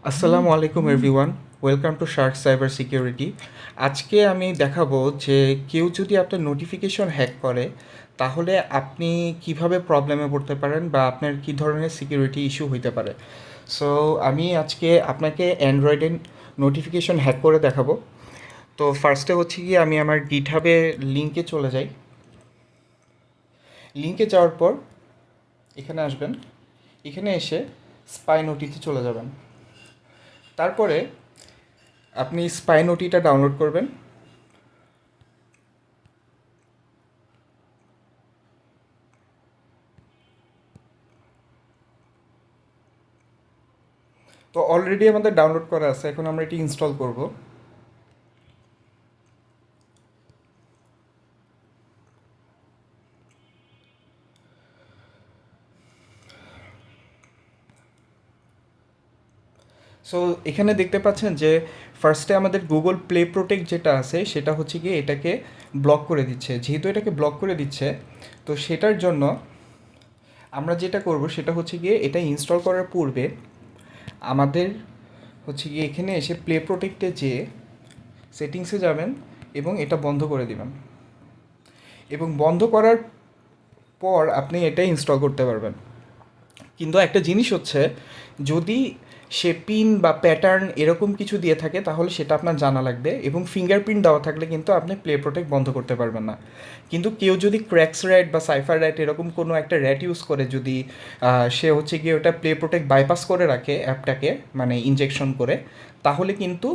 আসসালামু আলাইকুম everyone, welcome to Shark cyber security. আজকে আমি দেখাবো যে কেউ যদি আপনার নোটিফিকেশন হ্যাক করে তাহলে আপনি কিভাবে প্রবলেমে পড়তে পারেন বা আপনার কী ধরনের সিকিউরিটি ইস্যু হইতে পারে। সো আমি আজকে আপনাকে অ্যান্ড্রয়েডের নোটিফিকেশন হ্যাক করে দেখাবো। তো ফার্স্টে হচ্ছে গিয়ে আমি আমার গিটহাবে লিঙ্কে চলে যাই। লিঙ্কে যাওয়ার পর এখানে আসবেন, এখানে এসে স্পাই নোটিতে চলে যাবেন। তারপরে আপনি স্পাই নোটিটা ডাউনলোড করবেন। তো অলরেডি আমাদের ডাউনলোড করা আছে, এখন আমরা এটি ইনস্টল করব। সো এখানে দেখতে পাচ্ছেন যে ফার্স্টে আমাদের গুগল প্লে প্রোটেক্ট যেটা আছে সেটা হচ্ছে গিয়ে এটাকে ব্লক করে দিচ্ছে। যেহেতু এটাকে ব্লক করে দিচ্ছে, তো সেটার জন্য আমরা যেটা করব সেটা হচ্ছে গিয়ে এটা ইনস্টল করার পূর্বে আমাদের হচ্ছে গিয়ে এখানে এসে প্লে প্রোটেক্টে যেয়ে সেটিংসে যাবেন এবং এটা বন্ধ করে দিবেন, এবং বন্ধ করার পর আপনি এটা ইনস্টল করতে পারবেন। কিন্তু একটা জিনিস হচ্ছে, যদি সে পিন বা প্যাটার্ন এরকম কিছু দিয়ে থাকে তাহলে সেটা আপনার জানা লাগবে, এবং ফিঙ্গারপ্রিন্ট দেওয়া থাকলে কিন্তু আপনি প্লে প্রোটেক্ট বন্ধ করতে পারবেন না। কিন্তু কেউ যদি ক্র্যাক্স র্যাট বা সাইফার র্যাট এরকম কোনো একটা র্যাট ইউজ করে, যদি সে হচ্ছে গিয়ে ওটা প্লে প্রোটেক্ট বাইপাস করে রাখে অ্যাপটাকে, মানে ইনজেকশন করে, তাহলে কিন্তু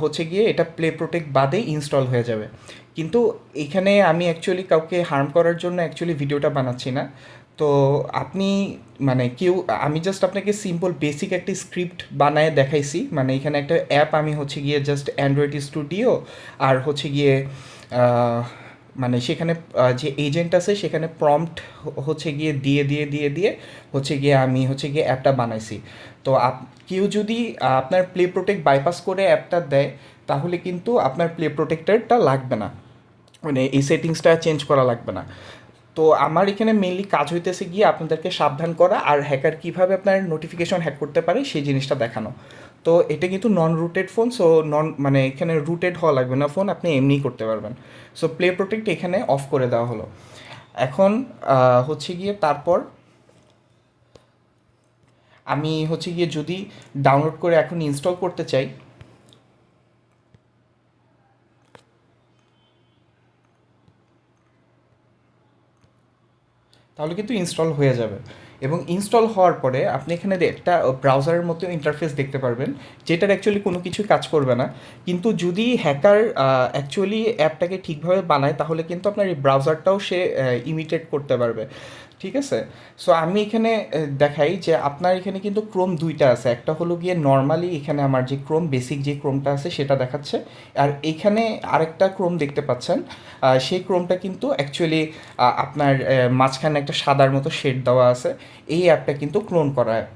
হচ্ছে গিয়ে এটা প্লে প্রোটেক্ট বাদেই ইনস্টল হয়ে যাবে। কিন্তু এখানে আমি অ্যাকচুয়ালি কাউকে হার্ম করার জন্য অ্যাকচুয়ালি ভিডিওটা বানাচ্ছি না। তো আপনি মানে কেউ, আমি জাস্ট আপনাকে সিম্পল বেসিক একটি স্ক্রিপ্ট বানায় দেখাইছি। মানে এখানে একটা অ্যাপ আমি হচ্ছে গিয়ে জাস্ট অ্যান্ড্রয়েড স্টুডিও আর হচ্ছে গিয়ে আহ, মানে সেখানে যে এজেন্ট আছে সেখানে প্রম্পট হচ্ছে গিয়ে দিয়ে হচ্ছে গিয়ে আমি হচ্ছে গিয়ে অ্যাপটা বানাইছি। তো কেউ যদি আপনার প্লে প্রোটেক্ট বাইপাস করে অ্যাপটা দেয় তাহলে কিন্তু আপনার প্লে প্রোটেক্টরটা লাগবে না, মানে এই সেটিংসটা চেঞ্জ করা লাগবে না। তো আমার এখানে মেইনলি কাজ হইতেছে গিয়ে আপনাদেরকে সাবধান করা আর হ্যাকার কীভাবে আপনার নোটিফিকেশন হ্যাক করতে পারে সেই জিনিসটা দেখানো। তো এটা কিন্তু নন রুটেড ফোন, সো মানে এখানে রুটেড হওয়া লাগবে না ফোন, আপনি এমনিই করতে পারবেন। সো প্লে প্রোটেক্ট এখানে অফ করে দেওয়া হলো। এখন হচ্ছে গিয়ে তারপর আমি হচ্ছে গিয়ে যদি ডাউনলোড করে এখন ইনস্টল করতে চাই, তাহলে কিন্তু ইনস্টল হয়ে যাবে। এবং ইনস্টল হওয়ার পরে আপনি এখানে একটা ব্রাউজারের মতো ইন্টারফেস দেখতে পারবেন, যেটার অ্যাকচুয়ালি কোনো কিছু কাজ করবে না। কিন্তু যদি হ্যাকার অ্যাকচুয়ালি অ্যাপটাকে ঠিকভাবে বানায় তাহলে কিন্তু আপনার এই ব্রাউজারটাও সে ইমিটেট করতে পারবে। ঠিক আছে। সো আমি এখানে দেখাই যে আপনার এখানে কিন্তু ক্রোম দুইটা আছে, একটা হলো গিয়ে নর্মালি এখানে আমার যে ক্রোম বেসিক যে ক্রোমটা আছে সেটা দেখাচ্ছে, আর এখানে আরেকটা ক্রোম দেখতে পাচ্ছেন। সেই ক্রোমটা কিন্তু অ্যাকচুয়ালি আপনার মাঝখানে একটা সাদার মতো শেড দেওয়া আছে। এই অ্যাপটা কিন্তু ক্লোন করা অ্যাপ।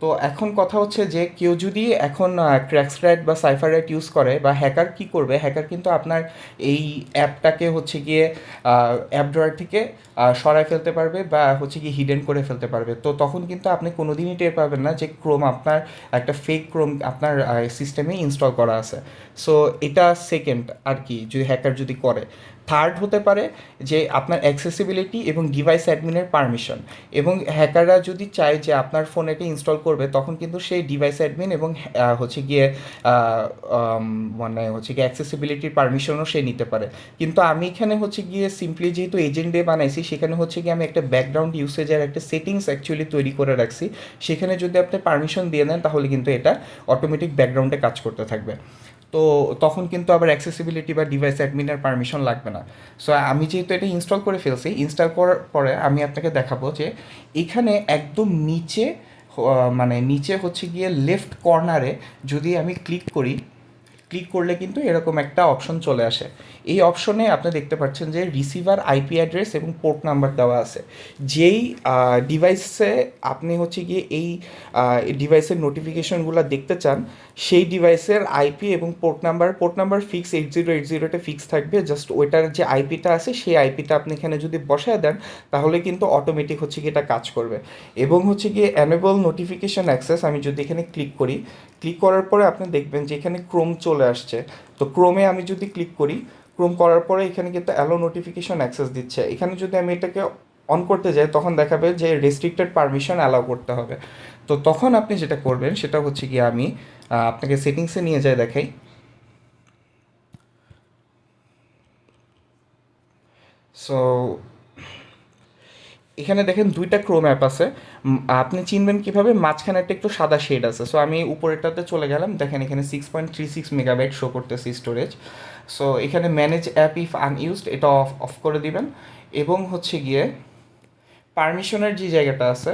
তো এখন কথা হচ্ছে যে কেউ যদি এখন ক্র্যাকস্ক্র্যাট বা সাইফাররাইট ইউজ করে, বা হ্যাকার কী করবে, হ্যাকার কিন্তু আপনার এই অ্যাপটাকে হচ্ছে গিয়ে অ্যাপ ড্রয়ার থেকে সরায় ফেলতে পারবে বা হচ্ছে গিয়ে হিডেন করে ফেলতে পারবে। তো তখন কিন্তু আপনি কোনো দিনই টের পাবেন না যে ক্রোম আপনার একটা ফেক ক্রোম আপনার সিস্টেমে ইনস্টল করা আছে। সো এটা সেকেন্ড আর কি, যদি হ্যাকার যদি করে। থার্ড হতে পারে যে আপনার অ্যাক্সেসিবিলিটি এবং ডিভাইস অ্যাডমিনের পারমিশন। এবং হ্যাকাররা যদি চায় যে আপনার ফোনে এটা ইনস্টল করবে তখন কিন্তু সেই ডিভাইস অ্যাডমিন এবং হচ্ছে গিয়ে মানে হচ্ছে গিয়ে অ্যাক্সেসিবিলিটির পারমিশনও সে নিতে পারে। কিন্তু আমি এখানে হচ্ছে গিয়ে সিম্পলি যেহেতু এজেন্ট দিয়ে বানাইছি, সেখানে হচ্ছে গিয়ে আমি একটা ব্যাকগ্রাউন্ড ইউসেজের একটা সেটিংস অ্যাকচুয়ালি তৈরি করে রাখছি। সেখানে যদি আপনি পারমিশন দিয়ে দেন তাহলে কিন্তু এটা অটোমেটিক ব্যাকগ্রাউন্ডে কাজ করতে থাকবে। তো তখন কিন্তু আবার অ্যাক্সেসিবিলিটি বা ডিভাইস অ্যাডমিনের পারমিশন লাগবে না। সো আমি যেহেতু এটা ইনস্টল করে ফেলছি, ইনস্টল করার পরে আমি আপনাকে দেখাবো যে এখানে একদম নিচে মানে নিচে হচ্ছে গিয়ে লেফট কর্নারে যদি আমি ক্লিক করি, ক্লিক করলে কিন্তু এরকম একটা অপশন চলে আসে। এই অপশনে আপনি দেখতে পাচ্ছেন যে রিসিভার আইপি অ্যাড্রেস এবং পোর্ট নাম্বার দেওয়া আছে। যেই ডিভাইসে আপনি হচ্ছে গিয়ে এই ডিভাইসের নোটিফিকেশনগুলো দেখতে চান, সেই ডিভাইসের আইপি এবং পোর্ট নাম্বার ফিক্স 8080-তে ফিক্স থাকবে। জাস্ট ওইটার যে আইপিটা আছে সেই আইপিটা আপনি এখানে যদি বসায় দেন তাহলে কিন্তু অটোমেটিক হচ্ছে কি এটা কাজ করবে। এবং হচ্ছে গিয়ে এনেবল নোটিফিকেশন অ্যাক্সেস, আমি যদি এখানে ক্লিক করার পরে আপনি দেখবেন যে এখানে ক্রোম চলে আসছে। তো ক্রোমে আমি যদি ক্লিক করি, ক্রোম করার পরে এখানে কিন্তু অ্যালো নোটিফিকেশন অ্যাক্সেস দিচ্ছে। এখানে যদি আমি এটাকে অন করতে যাই তখন দেখাবে যে রেস্ট্রিক্টেড পারমিশন অ্যালাউ করতে হবে। তো তখন আপনি যেটা করবেন সেটা হচ্ছে গিয়ে আমি আপনাকে সেটিংসে নিয়ে যাই দেখাই। সো এখানে দেখেন দুইটা ক্রোম অ্যাপ আছে। আপনি চিনবেন কীভাবে, মাঝখানে একটা একটু সাদা শেড আছে। সো আমি উপরেরটাতে চলে গেলাম, দেখেন এখানে 6.36 মেগাবাইট শো করতেছে স্টোরেজ। সো এখানে ম্যানেজ অ্যাপ ইফ আনইউজড এটা অফ অফ করে দিবেন। এবং হচ্ছে গিয়ে পারমিশনের যে জায়গাটা আছে,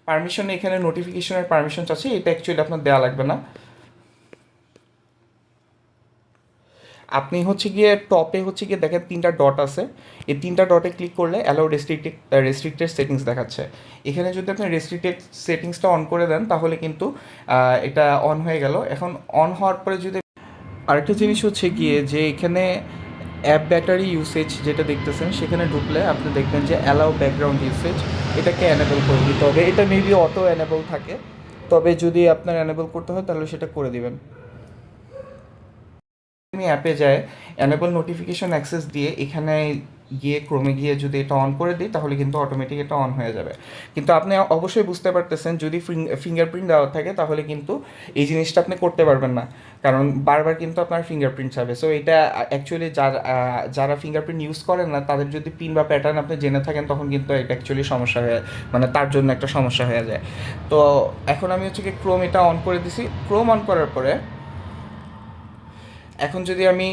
পারমিশনে এখানে নোটিফিকেশনের পারমিশন চাচ্ছে, এটা অ্যাকচুয়ালি আপনার দেওয়া লাগবে না। আপনি হচ্ছে গিয়ে টপে হচ্ছে গিয়ে দেখেন 3টা ডট আছে, এই 3টা ডটে ক্লিক করলে অ্যালাউ রেস্ট্রিক্টেড সেটিংস দেখাচ্ছে। এখানে যদি আপনি রেস্ট্রিক্টেড সেটিংসটা অন করে দেন তাহলে কিন্তু এটা অন হয়ে গেল। এখন অন হওয়ার পরে যদি আরেকটা জিনিস হচ্ছে গিয়ে যে এখানে অ্যাপ ব্যাটারি ইউসেজ যেটা দেখতেছেন সেখানে ঢুকলে আপনি দেখবেন যে অ্যালাউ ব্যাকগ্রাউন্ড ইউসেজ, এটাকে অ্যানেবল করে দিতে হবে। এটা মেবি অটো অ্যানেবল থাকে, তবে যদি আপনার অ্যানেবল করতে হয় তাহলে সেটা করে দিবেন। আমি অ্যাপে যাই, অ্যানেবল নোটিফিকেশন অ্যাক্সেস দিয়ে এখানে গিয়ে ক্রোমে গিয়ে যদি এটা অন করে দিই তাহলে কিন্তু অটোমেটিক এটা অন হয়ে যাবে। কিন্তু আপনি অবশ্যই বুঝতে পারতেছেন যদি ফিঙ্গারপ্রিন্ট দেওয়া থাকে তাহলে কিন্তু এই জিনিসটা আপনি করতে পারবেন না, কারণ বারবার কিন্তু আপনার ফিঙ্গারপ্রিন্ট চাবে। সো এটা অ্যাকচুয়ালি যারা ফিঙ্গারপ্রিন্ট ইউজ করেন না তাদের যদি পিন বা প্যাটার্ন আপনি জেনে থাকেন তখন কিন্তু এটা অ্যাকচুয়ালি সমস্যা হয়ে, মানে তার জন্য একটা সমস্যা হয়ে যায়। তো এখন আমি হচ্ছে কি ক্রোম এটা অন করে দিছি। ক্রোম অন করার পরে এখন যদি আমি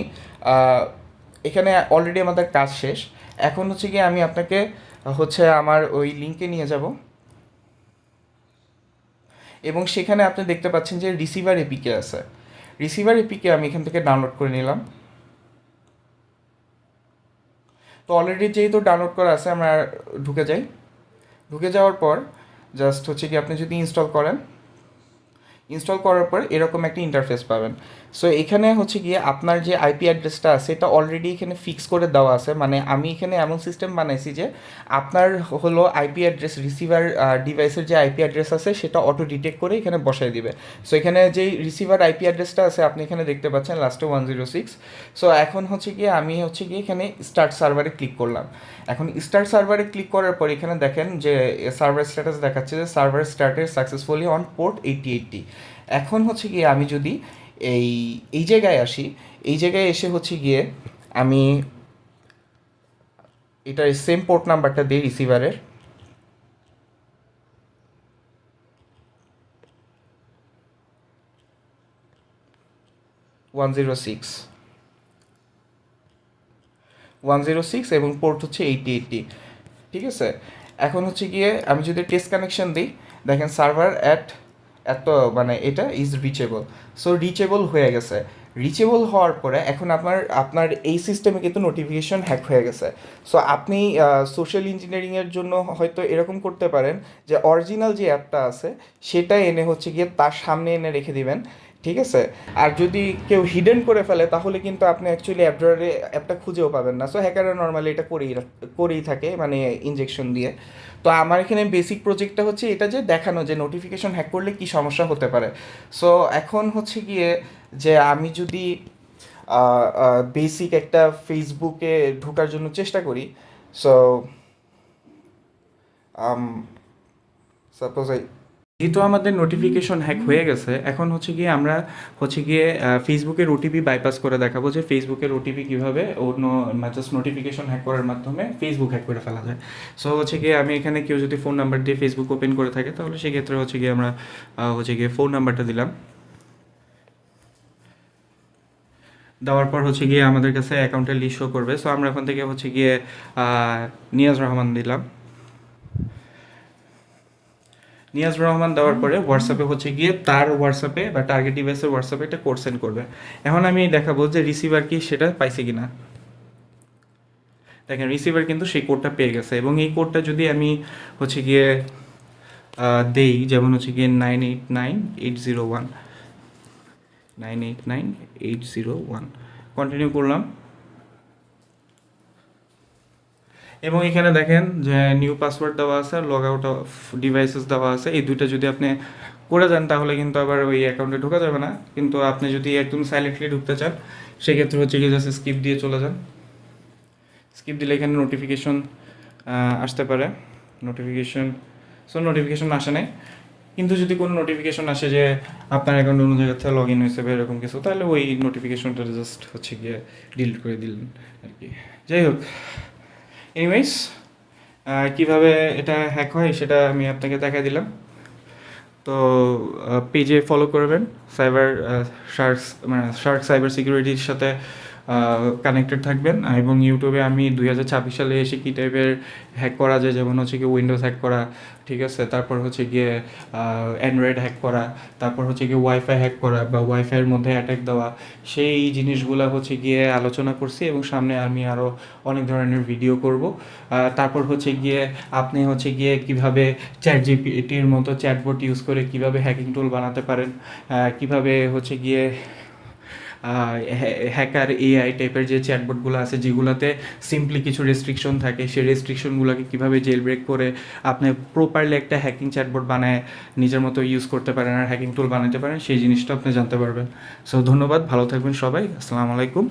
এখানে অলরেডি আমাদের কাজ শেষ। এখন হচ্ছে কি আমি আপনাকে হচ্ছে আমার ওই লিঙ্কে নিয়ে যাব এবং সেখানে আপনি দেখতে পাচ্ছেন যে রিসিভার এপিকে আছে। রিসিভার এপিকে আমি এখান থেকে ডাউনলোড করে নিলাম। তো অলরেডি যেহেতু ডাউনলোড করা আছে আমরা ঢুকে যাই। ঢুকে যাওয়ার পর জাস্ট হচ্ছে কি আপনি যদি ইনস্টল করেন, ইনস্টল করার পর এরকম একটা ইন্টারফেস পাবেন। সো এখানে হচ্ছে গিয়ে আপনার যে আইপি অ্যাড্রেসটা আছে এটা অলরেডি এখানে ফিক্স করে দেওয়া আছে। মানে আমি এখানে এমন সিস্টেম বানাইছি যে আপনার হলো আইপি অ্যাড্রেস, রিসিভার ডিভাইসের যে আইপি অ্যাড্রেস আছে সেটা অটো ডিটেক্ট করে এখানে বসাই দিবে। সো এখানে যেই রিসিভার আইপি অ্যাড্রেসটা আছে আপনি এখানে দেখতে পাচ্ছেন লাস্টে 106। সো এখন হচ্ছে গিয়ে আমি হচ্ছে গিয়ে এখানে স্টার্ট সার্ভারে ক্লিক করলাম। এখন স্টার্ট সার্ভারে ক্লিক করার পর এখানে দেখেন যে সার্ভার স্ট্যাটাস দেখাচ্ছে যে server started successfully on port 8080। এখন হচ্ছে গিয়ে আমি যদি এই এই জায়গায় আসি, এই জায়গায় এসে হচ্ছে গিয়ে আমি এটার সেম পোর্ট নাম্বারটা দিই রিসিভারের, 106 এবং পোর্ট হচ্ছে 8080। ঠিক আছে, এখন হচ্ছে গিয়ে আমি যদি টেস্ট কানেকশন দিই দেখেন সার্ভার এত মানে এটা ইজ রিচেবল। সো রিচেবল হয়ে গেছে। রিচেবল হওয়ার পরে এখন আপনার এই সিস্টেমে কিন্তু নোটিফিকেশন হ্যাক হয়ে গেছে। সো আপনি সোশ্যাল ইঞ্জিনিয়ারিংয়ের জন্য হয়তো এরকম করতে পারেন যে অরিজিনাল যে অ্যাপটা আছে সেটা এনে হচ্ছে গিয়ে তার সামনে এনে রেখে দিবেন। ঠিক আছে, আর যদি কেউ হিডেন করে ফেলে তাহলে কিন্তু আপনি অ্যাকচুয়ালি অ্যাপ ড্রয়ারে অ্যাপটা খুঁজেও পাবেন না। সো হ্যাকাররা নর্মালি এটা করেই থাকে, মানে ইনজেকশন দিয়ে। তো আমার এখানে বেসিক প্রজেক্টটা হচ্ছে এটা যে দেখানো যে নোটিফিকেশন হ্যাক করলে কী সমস্যা হতে পারে। সো এখন হচ্ছে গিয়ে যে আমি যদি বেসিক একটা ফেসবুকে ঢোকার জন্য চেষ্টা করি। সো সাপোজ যেহেতু আমাদের নোটিফিকেশন হ্যাক হয়ে গেছে এখন হচ্ছে গিয়ে আমরা হচ্ছে গিয়ে ফেসবুকের ওটিপি বাইপাস করে দেখাবো যে ফেসবুকের ওটিপি কীভাবে অন্য জাস্ট নোটিফিকেশন হ্যাক করার মাধ্যমে ফেসবুক হ্যাক করে ফেলা যায়। সো হচ্ছে গিয়ে আমি এখানে কেউ যদি ফোন নাম্বার দিয়ে ফেসবুক ওপেন করে থাকে তাহলে সেক্ষেত্রে হচ্ছে গিয়ে আমরা হচ্ছে গিয়ে ফোন নাম্বারটা দিলাম। দেওয়ার পর হচ্ছে গিয়ে আমাদের কাছে অ্যাকাউন্টের লিস্ট শো করবে। সো আমরা এখন থেকে হচ্ছে গিয়ে নিয়াজ রহমান দিলাম। নিয়াজুর রহমান দেওয়ার পরে হোয়াটসঅ্যাপে হচ্ছে গিয়ে তার হোয়াটসঅ্যাপে বা টার্গেট ডিভাইসের হোয়াটসঅ্যাপে একটা কোড সেন্ড করবে। এখন আমি দেখাবো যে রিসিভার কি সেটা পাইছে কিনা। দেখেন রিসিভার কিন্তু সেই কোডটা পেয়ে গেছে, এবং এই কোডটা যদি আমি হচ্ছে গিয়ে দেই, যেমন হচ্ছে গিয়ে 989 801, 989 801 কন্টিনিউ করলাম। এবং এখানে দেখেন যে নিউ পাসওয়ার্ড দেওয়া আছে, লগ আউট অফ ডিভাইসেস দেওয়া আছে। এই দুইটা যদি আপনি করে যান তাহলে কিন্তু আবার ওই অ্যাকাউন্টে ঢোকা যাবে না। কিন্তু আপনি যদি একদম সাইলেন্টলি ঢুকতে চান সেক্ষেত্রে হচ্ছে কি জাস্ট স্কিপ দিয়ে চলে যান। স্কিপ দিলে এখানে নোটিফিকেশন আসতে পারে, নোটিফিকেশন আসে নাই। কিন্তু যদি কোনো নোটিফিকেশন আসে যে আপনার অ্যাকাউন্ট অন্য জায়গা থেকে লগ ইন হয়েছে বা এরকম কিছু, তাহলে ওই নোটিফিকেশনটা জাস্ট হচ্ছে গিয়ে ডিলিট করে দিলেন আর কি। যাই হোক, এনিওয়েজ কীভাবে এটা হ্যাক হয় সেটা আমি আপনাকে দেখা দিলাম। তো পেজে ফলো করবেন, সাইবার শার্কস, মানে শার্ক সাইবার সিকিউরিটির সাথে কানেক্টেড থাকবেন। এবং ইউটিউবে আমি 2026 সালে এসে কী টাইপের হ্যাক করা যায়, যেমন হচ্ছে গিয়ে উইন্ডোজ হ্যাক করা, ঠিক আছে, তারপর হচ্ছে গিয়ে অ্যান্ড্রয়েড হ্যাক করা, তারপর হচ্ছে গিয়ে ওয়াইফাই হ্যাক করা বা ওয়াইফাইয়ের মধ্যে অ্যাটাক দেওয়া, সেই জিনিসগুলো হচ্ছে গিয়ে আলোচনা করছি। এবং সামনে আমি আরও অনেক ধরনের ভিডিও করব। তারপর হচ্ছে গিয়ে আপনি হচ্ছে গিয়ে কীভাবে চ্যাট জিপিটির মতো চ্যাটবোট ইউজ করে কীভাবে হ্যাকিং টুল বানাতে পারেন, কীভাবে হচ্ছে গিয়ে হ্যাকার এআই টাইপের যে চ্যাটবোটগুলো আছে যেগুলোতে সিম্পলি কিছু রেস্ট্রিকশন থাকে, সেই রেস্ট্রিকশনগুলোকে কীভাবে জেল ব্রেক করে আপনি প্রপারলি একটা হ্যাকিং চ্যাটবোট বানায় নিজের মতো ইউজ করতে পারেন আর হ্যাকিং টুল বানাতে পারেন, সেই জিনিসটা আপনি জানতে পারবেন। সো ধন্যবাদ, ভালো থাকবেন সবাই, আসসালামু আলাইকুম।